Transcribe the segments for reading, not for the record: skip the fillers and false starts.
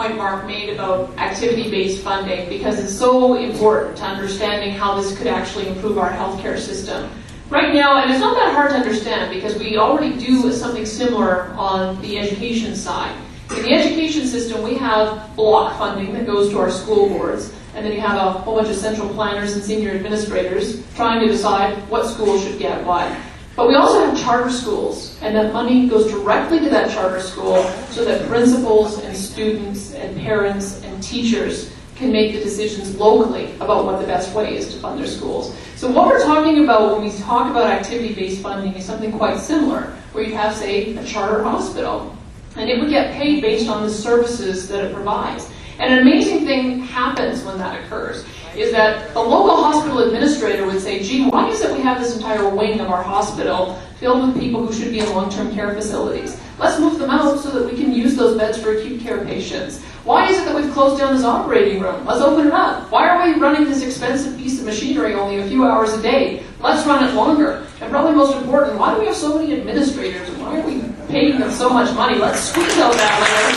point Mark made about activity-based funding, because it's so important to understanding how this could actually improve our healthcare system. Right now, and it's not that hard to understand because we already do something similar on the education side. In the education system, we have block funding that goes to our school boards, and then you have a whole bunch of central planners and senior administrators trying to decide what schools should get what. But we also have charter schools, and that money goes directly to that charter school so that principals and students and parents and teachers can make the decisions locally about what the best way is to fund their schools. So what we're talking about when we talk about activity-based funding is something quite similar, where you have, say, a charter hospital, and it would get paid based on the services that it provides. And an amazing thing happens when that occurs, is that the local hospital administrator would say, gee, why is it we have this entire wing of our hospital filled with people who should be in long-term care facilities? Let's move them out so that we can use those beds for acute care patients. Why is it that we've closed down this operating room? Let's open it up. Why are we running this expensive piece of machinery only a few hours a day? Let's run it longer. And probably most important, why do we have so many administrators, and why are we paying them so much money? Let's squeeze out that layer.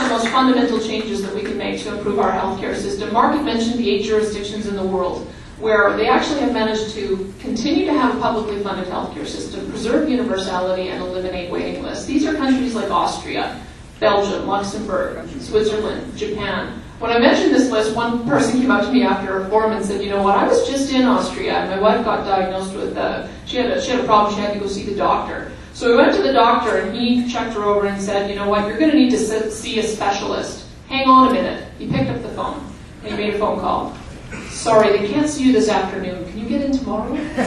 Most fundamental changes that we can make to improve our healthcare system. Mark had mentioned the 8 jurisdictions in the world where they actually have managed to continue to have a publicly funded healthcare system, preserve universality, and eliminate waiting lists. These are countries like Austria, Belgium, Luxembourg, Switzerland, Japan. When I mentioned this list, one person came up to me after a forum and said, you know what, I was just in Austria, and my wife got diagnosed with, she had a problem, she had to go see the doctor. So we went to the doctor, and he checked her over and said, you know what, you're going to need to see a specialist. Hang on a minute. He picked up the phone, and he made a phone call. Sorry, they can't see you this afternoon. Can you get in tomorrow? That's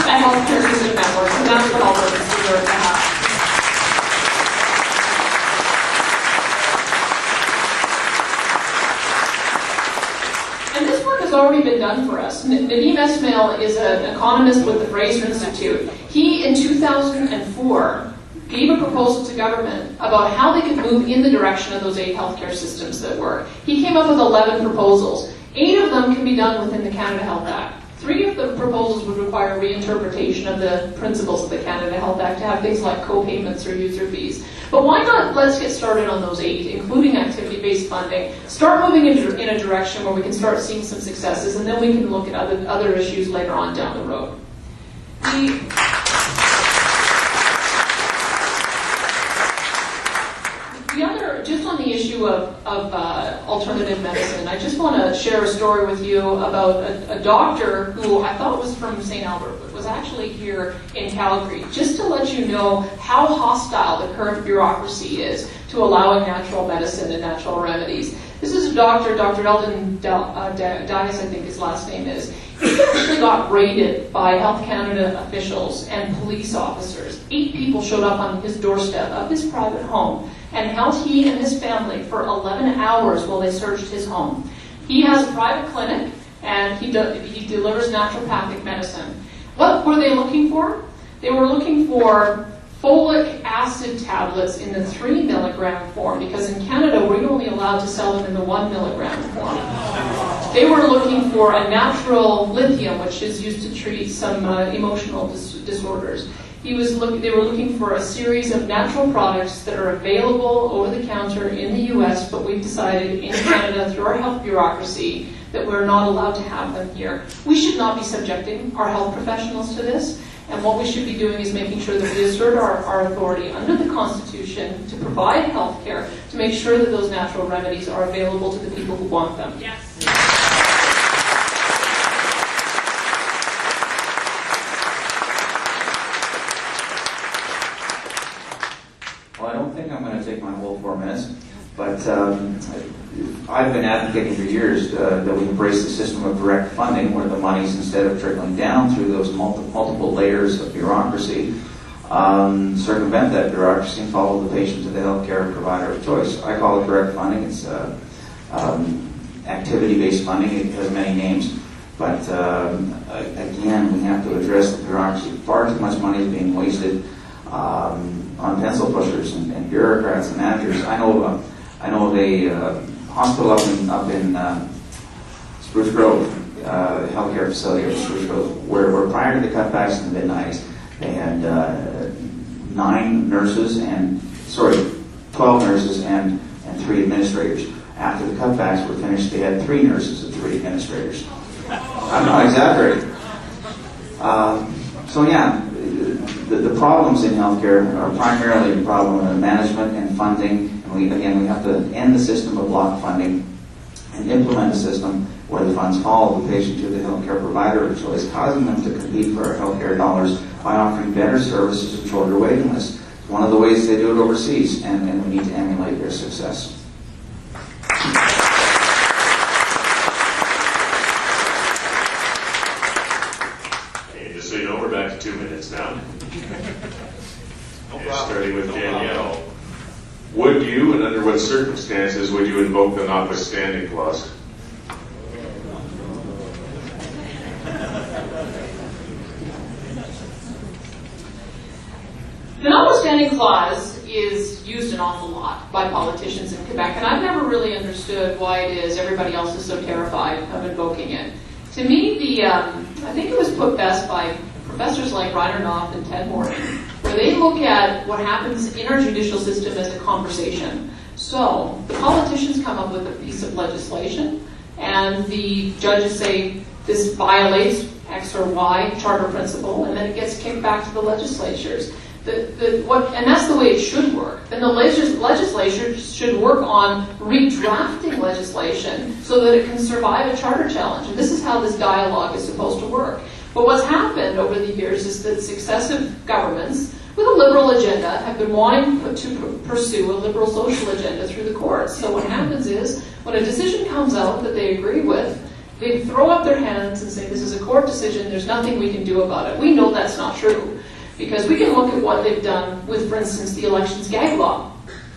a healthcare system network, and that's what all of us deserve to have. And this work has already been done for us. Nadeem Esmail is an economist with the Fraser Institute. He, in 2004, gave a proposal to government about how they could move in the direction of those 8 healthcare systems that work. He came up with 11 proposals. 8 of them can be done within the Canada Health Act. 3 of the proposals would require reinterpretation of the principles of the Canada Health Act to have things like co-payments or user fees. But why not let's get started on those 8, including activity-based funding, start moving in a direction where we can start seeing some successes, and then we can look at other issues later on down the road. Just on the issue of alternative medicine, I just want to share a story with you about a doctor who I thought was from St. Albert, but was actually here in Calgary, just to let you know how hostile the current bureaucracy is to allowing natural medicine and natural remedies. This is a doctor, Dr. Eldon Dias, I think his last name is. He actually got raided by Health Canada officials and police officers. 8 people showed up on his doorstep of his private home and held he and his family for 11 hours while they searched his home. He has a private clinic, and he delivers naturopathic medicine. What were they looking for? They were looking for folic acid tablets in the 3 milligram form, because in Canada we're only allowed to sell them in the 1 milligram form. They were looking for a natural lithium, which is used to treat some emotional disorders. They were looking for a series of natural products that are available over the counter in the US, but we've decided in Canada through our health bureaucracy that we're not allowed to have them here. We should not be subjecting our health professionals to this, and what we should be doing is making sure that we assert our authority under the Constitution to provide health care, to make sure that those natural remedies are available to the people who want them. Yes. Well, I don't think I'm going to take my whole 4 minutes, but I've been advocating for years that we embrace the system of direct funding, where the money's, instead of trickling down through those multiple layers of bureaucracy, circumvent that bureaucracy and follow the patient to the healthcare provider of choice. I call it direct funding. It's activity-based funding. It has many names, but again, we have to address the bureaucracy. Far too much money is being wasted on pencil pushers and bureaucrats and managers. I know of a hospital up in Spruce Grove healthcare facility of Shrewsbury, where prior to the cutbacks in the mid-90s, they had 12 nurses and 3 administrators. After the cutbacks were finished, they had 3 nurses and 3 administrators. I'm not exaggerating. So yeah, the problems in healthcare are primarily a problem of management and funding. And we have to end the system of block funding and implement a system where the funds follow the patient to the healthcare provider of choice, causing them to compete for our healthcare dollars by offering better services and shorter waiting lists. It's one of the ways they do it overseas, and we need to emulate their success. Just so you know, we're back to 2 minutes now. Starting with Danielle. Would you, and under what circumstances, would you invoke the notwithstanding clause? The notwithstanding clause is used an awful lot by politicians in Quebec, and I've never really understood why it is everybody else is so terrified of invoking it. To me, I think it was put best by professors like Reiner Knopf and Ted Morton, where they look at what happens in our judicial system as a conversation. So the politicians come up with a piece of legislation, and the judges say this violates X or Y charter principle, and then it gets kicked back to the legislatures. And that's the way it should work. Then the legislature should work on redrafting legislation so that it can survive a charter challenge. And this is how this dialogue is supposed to work. But what's happened over the years is that successive governments with a liberal agenda have been wanting to pursue a liberal social agenda through the courts. So what happens is, when a decision comes out that they agree with, they throw up their hands and say, this is a court decision, there's nothing we can do about it. We know that's not true, because we can look at what they've done with, for instance, the elections gag law.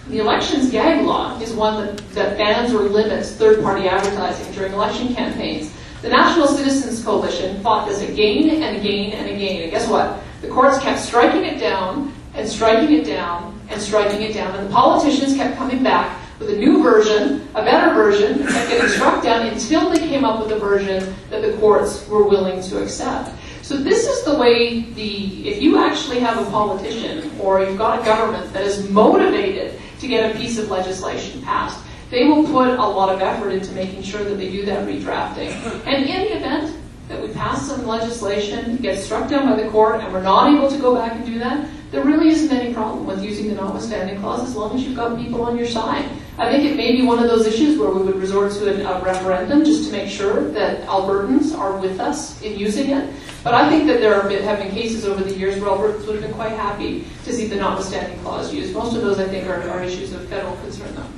The elections gag law is one that bans or limits third-party advertising during election campaigns. The National Citizens Coalition fought this again and again and again. And guess what? The courts kept striking it down and striking it down and striking it down. And the politicians kept coming back with a new version, a better version, and kept getting struck down until they came up with a version that the courts were willing to accept. So this is the way if you actually have a politician or you've got a government that is motivated to get a piece of legislation passed, they will put a lot of effort into making sure that they do that redrafting. And in the event that we pass some legislation, gets struck down by the court, and we're not able to go back and do that, there really isn't any problem with using the notwithstanding clause as long as you've got people on your side. I think it may be one of those issues where we would resort to a referendum just to make sure that Albertans are with us in using it. But I think that there have been cases over the years where Albertans would have been quite happy to see the notwithstanding clause used. Most of those, I think, are issues of federal concern, though.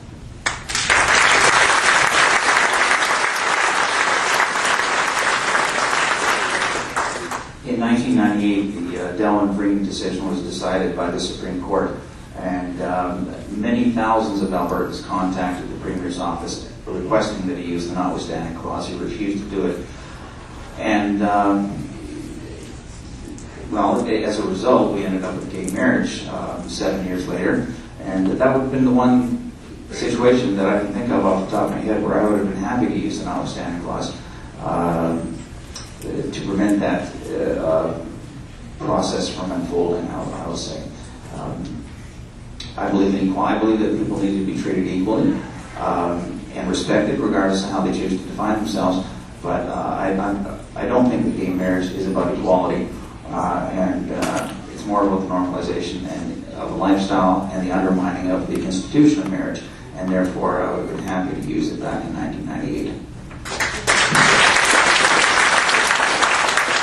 In 1998, the Dell and Green decision was decided by the Supreme Court, and many thousands of Albertans contacted the Premier's office requesting that he use the notwithstanding clause. He refused to do it. And, as a result, we ended up with gay marriage 7 years later, and that would have been the one situation that I can think of off the top of my head where I would have been happy to use the notwithstanding clause to prevent that process from unfolding, I will say. I believe that people need to be treated equally and respected regardless of how they choose to define themselves, but I don't think that gay marriage is about equality, and it's more about the normalization of a lifestyle and the undermining of the institution of marriage, and therefore I would have been happy to use it back in 1998.